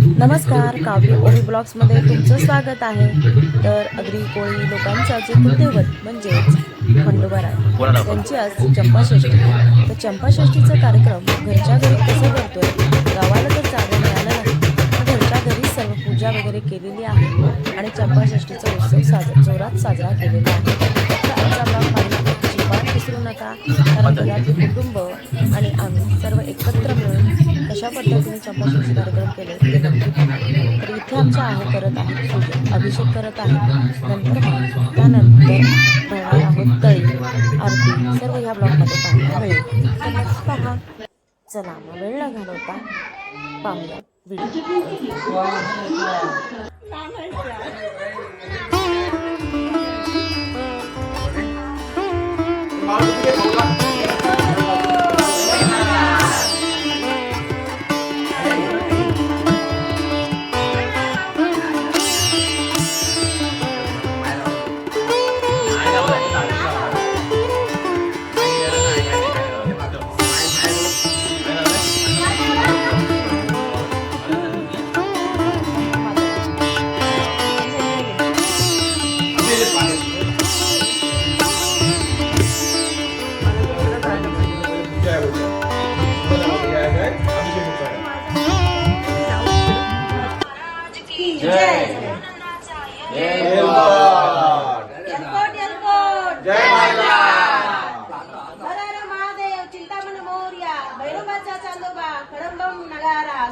नमस्कार, काव्य ओवी ब्लॉग्समध्ये तुमचं स्वागत आहे. तर आगरी कोळी लोकांचा जे कुलदैवत म्हणजेच खंडोबाराय त्यांची आज चंपाषष्ठी. तर चंपाषष्ठीचा कार्यक्रम घरच्या घरी कसा करतोय, गावाला तर जागा मिळालं नाही, तर घरच्या घरी सर्व पूजा वगैरे केलेली आहे आणि चंपाषष्ठीचा उत्सव जोरात साजरा केलेला आहे. तर आजचा ब्लॉग पाहिला अजिबात विसरू नका, कारण घरातले कुटुंब आणि आम्ही सर्व एकत्र मिळून कशा पद्धतीने चंपाषष्ठी कार्यक्रम केले ते नक्की पहा. तर इथे आमच्या आहे करत आहे पूजा, अभिषेक करत आहे, नंतर त्यानंतर होणार आहोत तळी आरती, सर्व ह्या ब्लॉगमध्ये पाहायला मिळेल. तर नक्की पहा. चला मग वेळ न घालवता पाहूया व्हिडिओ.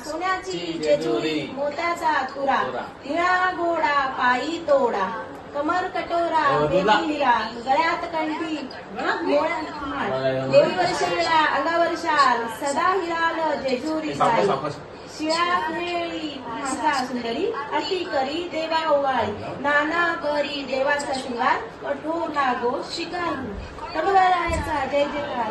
सोन्याची जेजुरी मोत्याचा तुरा, निळा घोडा पायी तोडा, कमर कटोरा बेबी हिरा, गळ्यात कंठी देवीवर शेळा अंगावर शाल, सदा हिराल जेजुरी जाई, शिळा खेळी भाषा सुंदरी, अटी करी देवा ओवाळी, नाना बरी देवाचा शिंगार, कठोर लागो शिकार खंडोबारायाचा जय जयकार.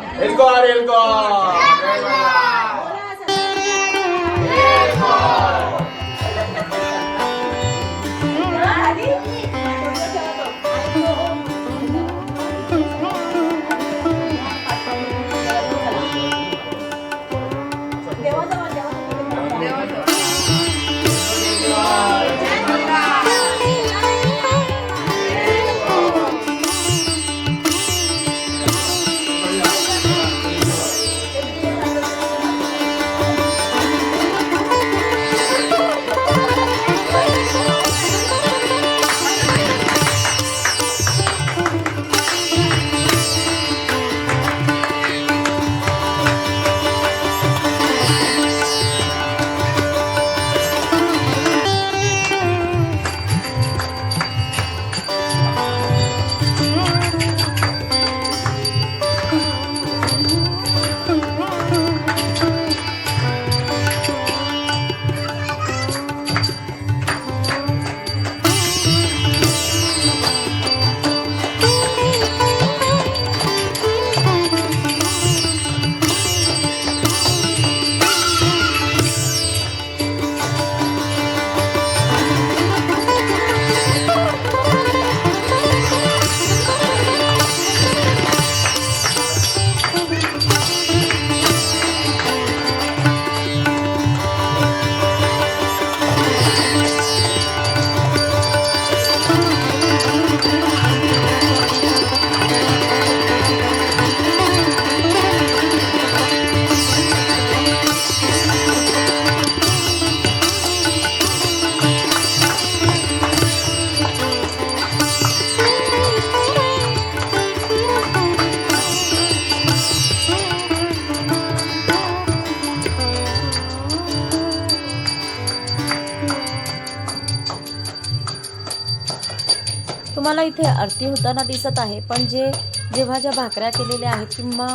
तुम्हाला इथे आरती होताना दिसत आहे, पण जेव्हा ज्या भाकऱ्या केलेल्या आहेत किंवा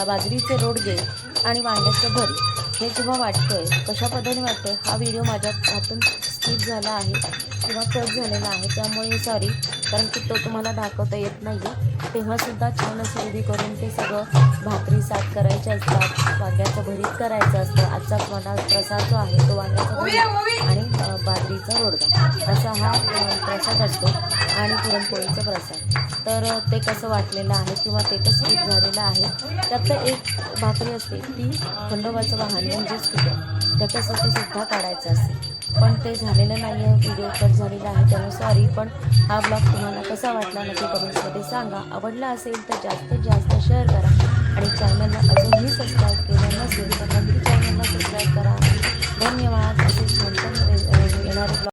बाजरीचे रोडगे आणि वांग्याचं भरीत हे जेव्हा वाटतोय कशा पद्धतीने वाटतोय, हा व्हिडिओ माझ्या हातून स्किप झाला आहे किंवा कट झालेला आहे, त्यामुळे सॉरी. कारण की तो तुम्हाला दाखवता येत नाही आहे. तेव्हासुद्धा छान असं उभी करून ते सगळं भाकरी साफ करायचे असतात, वांग्याचं भरीत करायचं असतं. आजचा मला प्रसाद जो आहे तो वांग्याचा भरीत आणि बाजरीचा रोडगा असा हा प्रसाद असतो आणि पुरणपोळीचा प्रसाद. तर ते कसं वाटलेलं आहे किंवा ते कसं स्किप झालेलं आहे, त्यातलं एक भाकरी असते ती खंडोबाचं वाहन म्हणजेच कुठे त्याच्यासाठी सुद्धा काढायचं असते. पण ते झालेलं नाही आहे, व्हिडिओ कट झालेला आहे, त्यामुळे सॉरी. पण हा ब्लॉग तुम्हाला कसा वाटला नक्की कमेंट्समध्ये सांगा. आवडला असेल तर जास्तीत जास्त शेअर करा आणि चॅनलला अजूनही सबस्क्राईब केलं नसेल तर नक्की